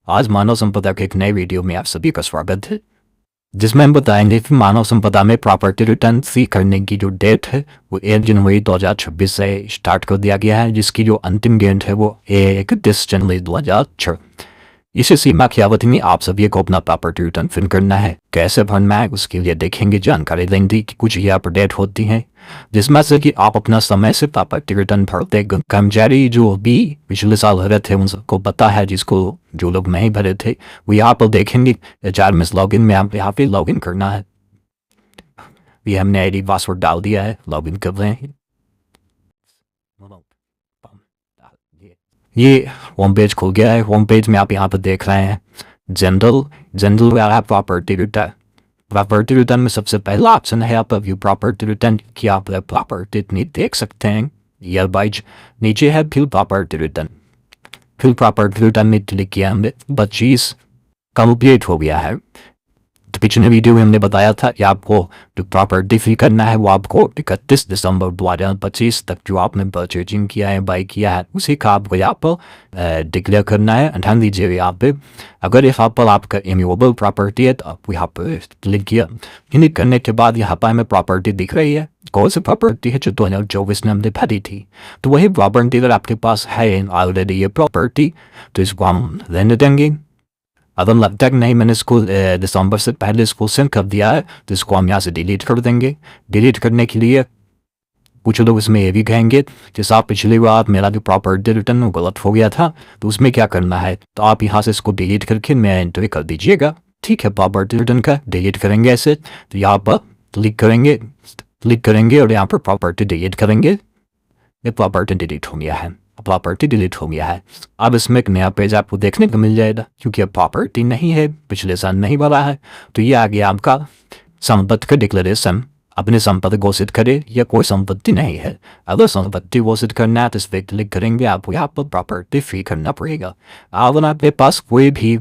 आज मानव संपदा के एक नए वीडियो में आप सभी का स्वागत है, जिसमें हम बताएंगे कि मानव संपदा में प्रॉपर्टी रिटर्न सी करने की जो डेट है वो 1 जनवरी 2026 से स्टार्ट कर दिया गया है, जिसकी जो अंतिम डेट है वो 31 जनवरी 2006। इसी सीमा की अवधि में आप सभी को अपना प्रॉपर्टी रिटर्न फिल करना है। कैसे भरना है उसके लिए देखेंगे, जानकारी लेंगे कि कुछ यहाँ पर डेट होती है जिसमें से कि आप अपना समय से प्रॉपर्टी रिटर्न भरते। कर्मचारी जो भी पिछले साल भरे थे उन सबको पता है, जिसको जो लोग नहीं भरे थे वो यहाँ पर देखेंगे। HR में लॉगिन में आप यहाँ पे लॉगिन करना है। ये हमने ID पासवर्ड डाल दिया है, लॉगिन कर रहे हैं। ये होम पेज खुल गया है। होम पेज में आप यहाँ पर देख रहे हैं जनरल वाला प्रॉपर्टी रिटर्न। प्रॉपर्टी रिटर्न में सबसे पहला ऑप्शन है आप व्यू प्रॉपर्टी रिटर्न की। आप प्रॉपर्टी इतनी देख सकते हैं या बाइज नीचे है fill property return. Fill property return में क्लिक किया हमने, 25 कंप्लीट हो गया है। तो पिछले वीडियो में हमने बताया था कि आपको जो प्रॉपर्टी फिल करना है वो आपको 31 दिसंबर 2025 तक जो आपने परचेजिंग किया है, बाई किया है, उसी का आपको यहाँ पर डिक्लेयर करना है। ध्यान दीजिए यहाँ पे अगर यहाँ पर आपका इम्यूवेबल प्रॉपर्टी है तो आप यहाँ पर क्लिक किया। क्लिक करने के बाद यहाँ पर हमें प्रॉपर्टी दिख रही है। कौन सी प्रॉपर्टी है जो 2024 में हमने भरी थी, तो वही प्रॉपर्टी अगर आपके पास है ऑलरेडी ये प्रॉपर्टी तो इसको हम रहने देंगे। अगर लगता है कि नहीं मैंने इसको दिसंबर से पहले इसको सेंड कर दिया है तो इसको हम यहाँ से डिलीट कर देंगे। डिलीट करने के लिए कुछ लोग इसमें ये भी कहेंगे जैसे आप पिछली बार मेरा जो प्रॉपर्टी रिटर्न गलत हो गया था तो उसमें क्या करना है, तो आप यहाँ से इसको डिलीट करके मैं एंट्री कर दीजिएगा। ठीक है, प्रॉपर्टी रिटर्न का डिलीट करेंगे ऐसे, तो यहाँ पर क्लिक करेंगे और यहाँ पर प्रॉपर्टी डिलीट करेंगे। ये प्रॉपर्टी डिलीट हो गया है, प्रॉपर्टी डिलीट हो गया है। अब इसमें एक नया पेज आपको देखने को मिल जाएगा, क्योंकि अब प्रॉपर्टी नहीं है, पिछले साल नहीं भरा है। तो ये आ गया आपका संपत्ति का डिक्लेरेशन। अपनी संपत्ति घोषित करे या कोई संपत्ति नहीं है। अगर संपत्ति घोषित करना है तो इस पर क्लिक करेंगे, आपको यहाँ पर प्रॉपर्टी फ्री करना पड़ेगा। अगर आपके पास कोई भी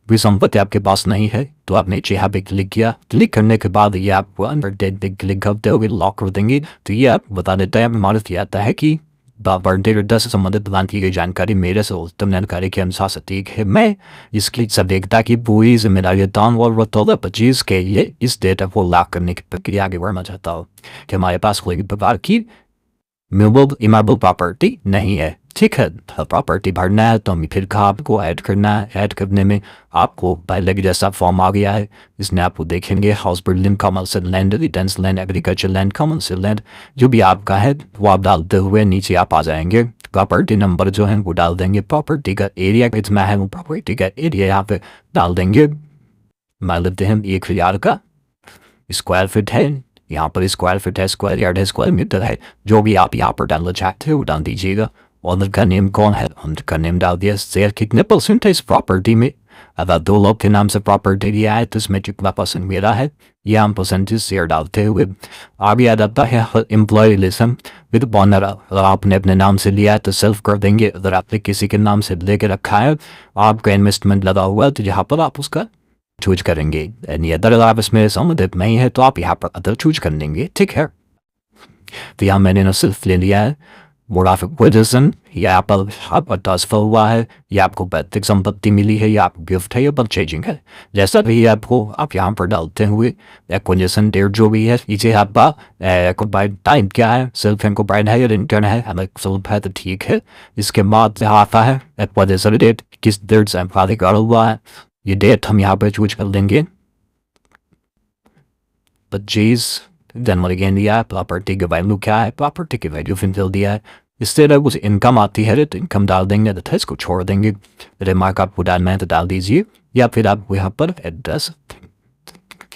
संपत्ति आपके पास नहीं है तो आपने यहाँ पे क्लिक किया। क्लिक करने के बाद ये आपको अंडर डेट पे क्लिक करते हुए लॉक कर देंगे। तो ये आप बता देता है, मालूम आता है कि प्रॉपर्टी रिटर्न से संबंधित प्रदान की गई जानकारी मेरे से उत्तम जानकारी के अनुसार सटीक है। मैं इसकी सटीकता की पूरी जिम्मेदारी और 25 के लिए इस डेटा को लॉक करने की प्रक्रिया आगे बढ़ना चाहता हूँ कि हमारे पास कोई प्रकार की इमेबल प्रॉपर्टी नहीं है। ठीक है, प्रॉपर्टी भरना है तो हमें फिर आपको ऐड करना है। ऐड करने में आपको पहले की जैसा फॉर्म आ गया है, इसमें आपको देखेंगे house building, commercial land, residential land, agriculture land, commercial land, जो भी आपका है वो आप डालते हुए नीचे आप आ जाएंगे। प्रॉपर्टी नंबर जो है वो डाल देंगे। प्रॉपर्टी का एरिया कितना है वो प्रॉपर्टी का एरिया यहाँ पे डाल देंगे। मान लेते हैं 1000 का स्क्वायर फीट है, यहाँ पर स्क्वायर फीट है, स्क्वायर यार्ड है, स्क्वायर मीटर है, जो भी आप यहाँ पर डालना चाहते हो वो डाल दीजिएगा। ऑनर का नेम कौन है, ऑनर का नेम डाल दिया। शेयर कितने परसेंट है इस प्रॉपर्टी में, अगर 2 लोग के नाम से प्रॉपर्टी लिया है तो इसमें कितना परसेंट मेरा है, ये हम परसेंटेज शेयर डालते हुए आगे आ जाता है एम्प्लॉय रिलेशन विद ऑनर। अगर आपने अपने नाम से लिया है तो सेल्फ कर देंगे। अगर आपने किसी के नाम से लेके रखा है, आपका इन्वेस्टमेंट लगा हुआ है तो यहाँ पर आप उसका चूज करेंगे। अगर आप इसमें संबंधित नहीं है तो आप यहाँ पर अदर चूज कर लेंगे। ठीक है, तो यहाँ मैंने ना सिर्फ ले लिया है मोराफिक या पर आपका ट्रांसफर हुआ है, या आपको पैतृक संपत्ति मिली है, या आपको गिफ्ट है, या परचेजिंग है, जैसा भी आपको आप यहाँ पर डालते हुए एक्विजिशन डेट जो भी है। इसे आपका एक्वायर्ड टाइप क्या है, सेल्फ एक्वायर्ड है या इंटर्न है, हमें सेल्फ है तो ठीक है। इसके बाद आता है एक्विजिशन डेट, किस डेट से करा हुआ है, ये डेट हम यहाँ पर चूज कर देंगे। 25 जनवरी के दिया है। प्रॉपर्टी की वैल्यू क्या है, प्रॉपर्टी की वैल्यू फिर दिया है। इससे अगर कुछ इनकम आती है तो इनकम डाल देंगे, तो इसको छोड़ देंगे। रिमार्क आपको डालना है तो डाल दीजिए, या फिर आप यहाँ पर एड्रेस,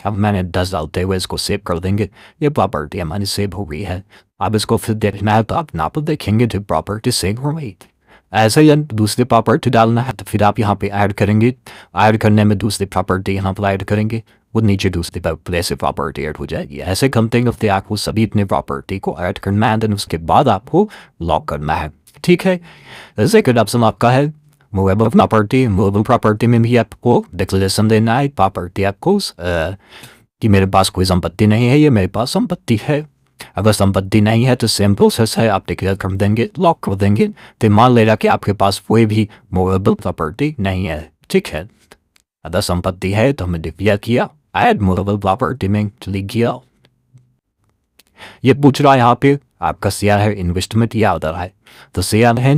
अब मैंने एड्रेस डालते हुए इसको सेव कर देंगे। ये प्रॉपर्टी हमारी सेव हो गई है। अब इसको फिर देखना है तो आप यहाँ पर देखेंगे तो प्रॉपर्टी सेव हो गई। ऐसे ही दूसरी प्रॉपर्टी डालना है तो फिर आप यहाँ पे ऐड करेंगे। ऐड करने में दूसरी प्रॉपर्टी यहाँ पर ऐड करेंगे, वो नीचे दूसरी प्लेस से प्रॉपर्टी ऐड हो जाएगी। ऐसे करते करते आपको सभी इतने प्रॉपर्टी को ऐड करना है, देन उसके बाद आपको लॉक करना है। ठीक है, सेकंड ऑप्शन आपका है मूवेबल प्रॉपर्टी। मूवेबल प्रॉपर्टी में भी आपको डिक्लेरेशन देना है प्रॉपर्टी आपको कि मेरे पास कोई संपत्ति नहीं है, ये मेरे पास संपत्ति है। अगर संपत्ति नहीं है तो सेम प्रोसेस है, आप डिक्लेयर कर देंगे, लॉक कर देंगे। तो मान लेगा कि आपके पास कोई भी मूवेबल प्रॉपर्टी नहीं है, ठीक है। अगर संपत्ति है तो हमने डिक्लेयर किया, ऐड मूवेबल प्रॉपर्टी में क्लिक किया। ये पूछ रहा है यहाँ पे आपका शेयर है इन्वेस्टमेंट या उधर है, तो शेयर है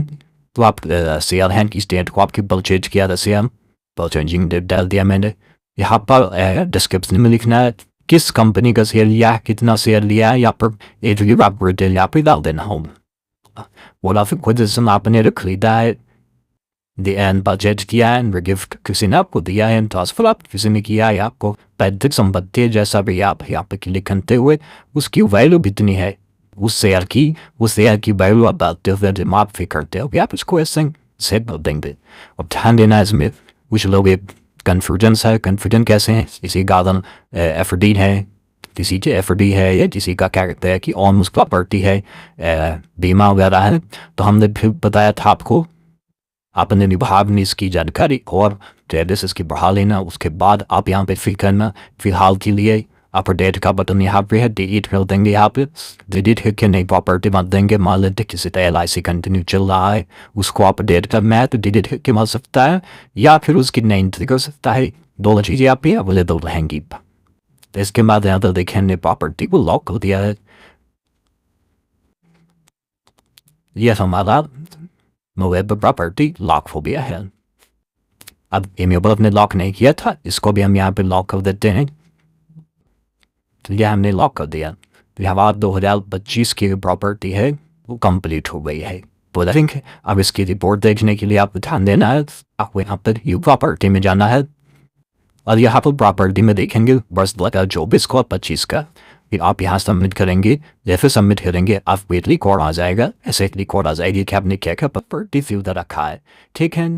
तो आप शेयर है की स्टेट को आपकी परचेज किया था, शेयर परचेजिंग डाल दिया मैंने। यहाँ पर डिस्क्रिप्शन में लिखना है किस कंपनी का शेयर लिया है, कितना शेयर लिया है, या पर एज आप रिटेल यहाँ पे डाल देना होगा। बोला फिर खुद से आपने खरीदा है, बजट किया है, गिफ्ट किसी ने आपको दिया है, ट्रांसफर आप किसी ने किया है, आपको पैतृक संपत्ति जैसा भी आप यहाँ पे क्लिक करते हुए उसकी वैल्यू कितनी है, उस शेयर की वैल्यू आप डालते हुए जब आप फिर करते हो आप इसको ऐसे सेट कर देंगे। अब ध्यान देना इसमें कुछ लोग कन्फ्यूजन्स है, कन्फ्यूजन कैसे है, किसी गार्डन एफडी है, किसी के एफडी है, या किसी का क्या कहते हैं कि ऑलमोस्ट प्रॉपर्टी है, बीमा वगैरह है। तो हमने फिर बताया था आपको आपने निभावनी इसकी जानकारी और जैसे इसकी बढ़ा लेना। उसके बाद आप यहाँ पे फिल करना, फिलहाल के लिए अपडेट का बटन यहाँ पे है, डिलीट कर देंगे। यहाँ पे डिलीट करके नई प्रॉपर्टी मत देंगे। मान लेते किसी का LIC कंटिन्यू चल रहा है, उसको अपडेट करना है तो डिलीट करके मिल सकता है, या फिर उसकी नई एंट्री कर सकता है। दोनों चीज़ें यहाँ पे अवेलेबल रहेंगी। तो इसके बाद यहाँ पर देखेंगे प्रॉपर्टी को लॉक कर दिया है। यह हमारा मूवेबल प्रॉपर्टी लॉक हो गया है। अब इम्यूएबल ने लॉक नहीं किया था, इसको भी हम यहाँ पे लॉक कर देते हैं। तो यह हमने लॉक कर दिया। तो हमारा 2025 की प्रॉपर्टी है वो कंप्लीट हो गई है। तो आई थिंक अब इसकी रिपोर्ट देखने के लिए आपको ध्यान देना है, आपको यहाँ पर यू प्रॉपर्टी में जाना है और यहाँ पर प्रॉपर्टी में देखेंगे वर्ष 2024 को 25 का। फिर आप यहाँ सबमिट करेंगे, जैसे सबमिट करेंगे आपको एक रिकॉर्ड आ जाएगा, ऐसे एक रिकॉर्ड आ जाएगी कि आपने क्या क्या प्रॉपर्टी फिल रखा है, ठीक है।